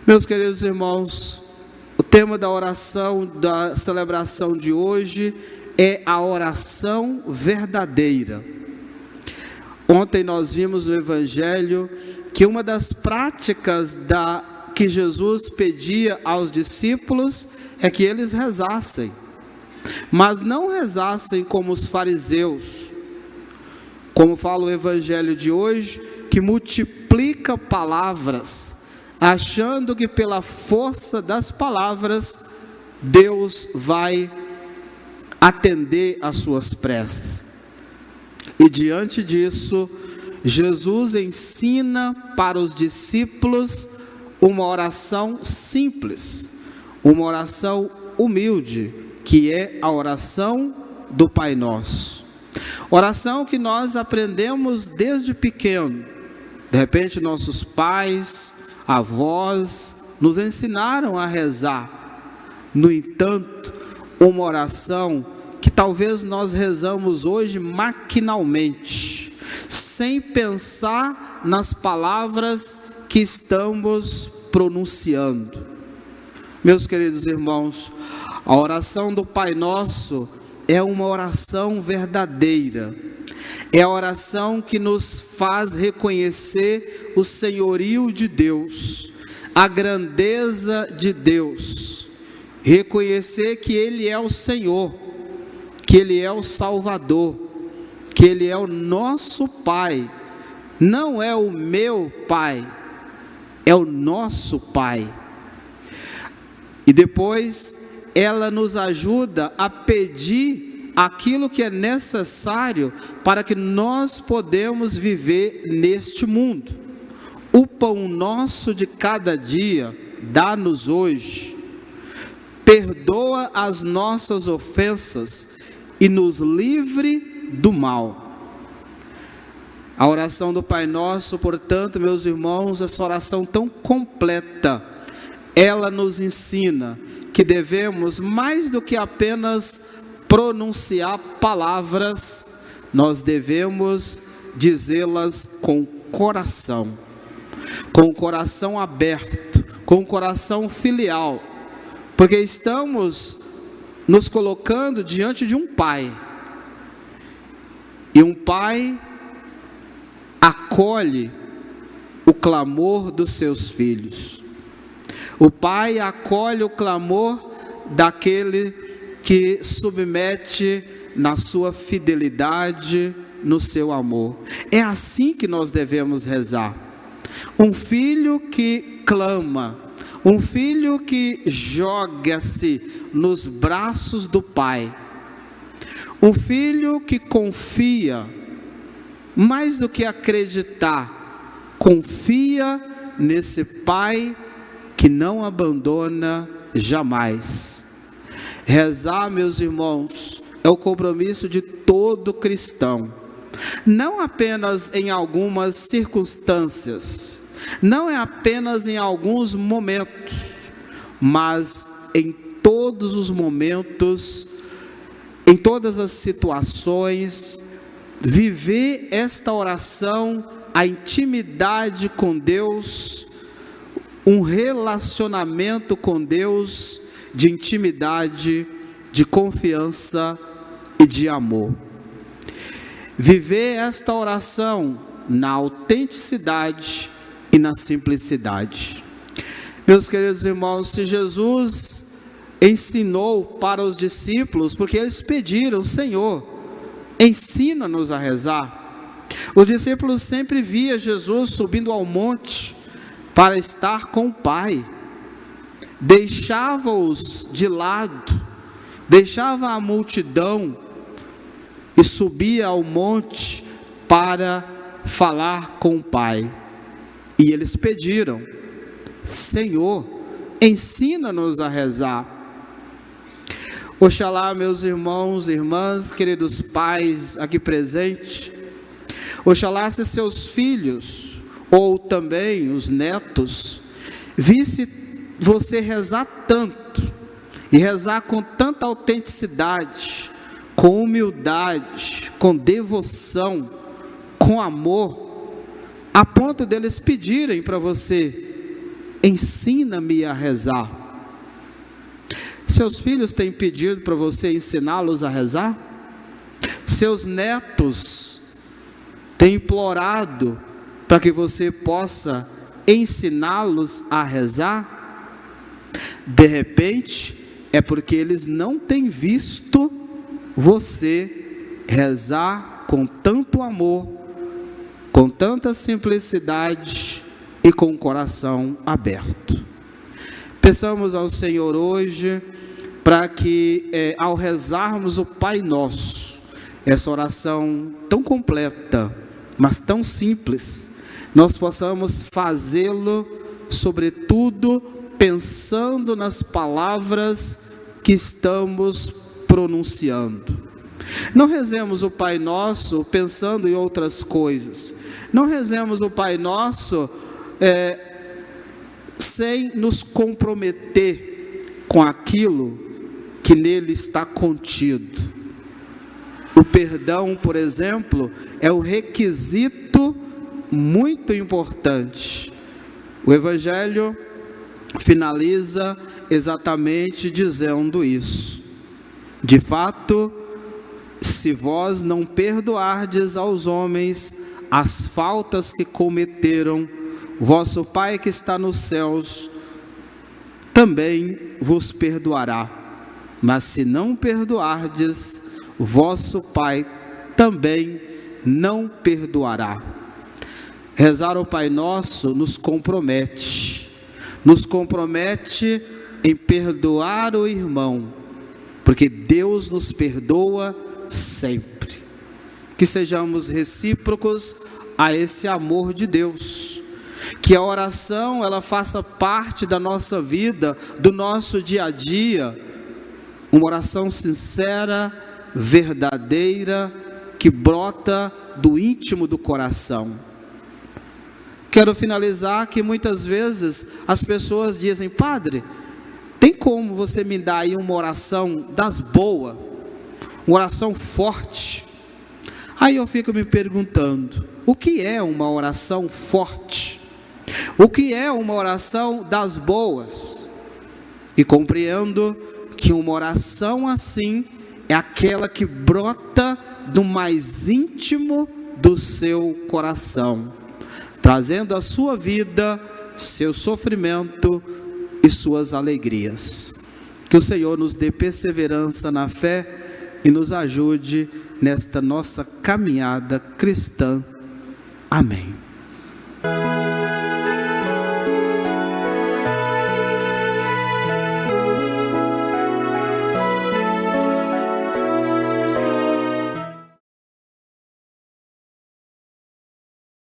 Meus queridos irmãos, o tema da oração, da celebração de hoje é a oração verdadeira. Ontem nós vimos no Evangelho que uma das práticas que Jesus pedia aos discípulos é que eles rezassem, mas não rezassem como os fariseus, como fala o Evangelho de hoje, que multiplica palavras, achando que pela força das palavras Deus vai atender às suas preces. E diante disso, Jesus ensina para os discípulos uma oração simples, uma oração humilde, que é a oração do Pai Nosso. Oração que nós aprendemos desde pequeno. De repente nossos pais, avós nos ensinaram a rezar. No entanto, uma oração que talvez nós rezamos hoje maquinalmente, sem pensar nas palavras que estamos pronunciando. Meus queridos irmãos, a oração do Pai Nosso é uma oração verdadeira. É a oração que nos faz reconhecer o senhorio de Deus, a grandeza de Deus, reconhecer que Ele é o Senhor, que Ele é o Salvador, que Ele é o nosso Pai, não é o meu Pai, é o nosso Pai. E depois ela nos ajuda a pedir aquilo que é necessário para que nós podemos viver neste mundo. O pão nosso de cada dia, dá-nos hoje. Perdoa as nossas ofensas e nos livre do mal. A oração do Pai Nosso, portanto, meus irmãos, essa oração tão completa, ela nos ensina que devemos, mais do que apenas pronunciar palavras, nós devemos dizê-las com o coração aberto, com o coração filial, porque estamos nos colocando diante de um Pai, e um Pai acolhe o clamor dos seus filhos. O Pai acolhe o clamor daquele que submete na sua fidelidade, no seu amor. É assim que nós devemos rezar. Um filho que clama, um filho que joga-se nos braços do Pai, um filho que confia, mais do que acreditar, confia nesse Pai que não abandona jamais. Rezar, meus irmãos, é o compromisso de todo cristão, não apenas em algumas circunstâncias, não é apenas em alguns momentos, mas em todos os momentos, em todas as situações, viver esta oração, a intimidade com Deus, um relacionamento com Deus de intimidade, de confiança e de amor. Viver esta oração na autenticidade e na simplicidade. Meus queridos irmãos, se Jesus ensinou para os discípulos, porque eles pediram: Senhor, ensina-nos a rezar. Os discípulos sempre via Jesus subindo ao monte para estar com o Pai. Deixava-os de lado, deixava a multidão e subia ao monte para falar com o Pai. E eles pediram: Senhor, ensina-nos a rezar. Oxalá, meus irmãos e irmãs, queridos pais aqui presentes, oxalá se seus filhos ou também os netos visse você rezar tanto e rezar com tanta autenticidade, com humildade, com devoção, com amor, a ponto deles pedirem para você: ensina-me a rezar. Seus filhos têm pedido para você ensiná-los a rezar? Seus netos têm implorado para que você possa ensiná-los a rezar? De repente, é porque eles não têm visto você rezar com tanto amor, com tanta simplicidade e com o coração aberto. Peçamos ao Senhor hoje para que ao rezarmos o Pai Nosso, essa oração tão completa, mas tão simples, nós possamos fazê-lo, sobretudo, pensando nas palavras que estamos pronunciando. Não rezemos o Pai Nosso pensando em outras coisas. Não rezemos o Pai Nosso sem nos comprometer com aquilo que nele está contido. O perdão, por exemplo, é um requisito muito importante. O Evangelho finaliza exatamente dizendo isso. De fato, se vós não perdoardes aos homens as faltas que cometeram, vosso Pai que está nos céus também vos perdoará. Mas se não perdoardes, vosso Pai também não perdoará. Rezar o Pai Nosso nos compromete em perdoar o irmão, porque Deus nos perdoa sempre. Que sejamos recíprocos a esse amor de Deus, que a oração ela faça parte da nossa vida, do nosso dia a dia, uma oração sincera, verdadeira, que brota do íntimo do coração. Quero finalizar que muitas vezes as pessoas dizem: padre, tem como você me dar aí uma oração das boas, uma oração forte? Aí eu fico me perguntando, o que é uma oração forte? O que é uma oração das boas? E compreendo que uma oração assim é aquela que brota do mais íntimo do seu coração, trazendo à sua vida seu sofrimento e suas alegrias. Que o Senhor nos dê perseverança na fé e nos ajude nesta nossa caminhada cristã. Amém.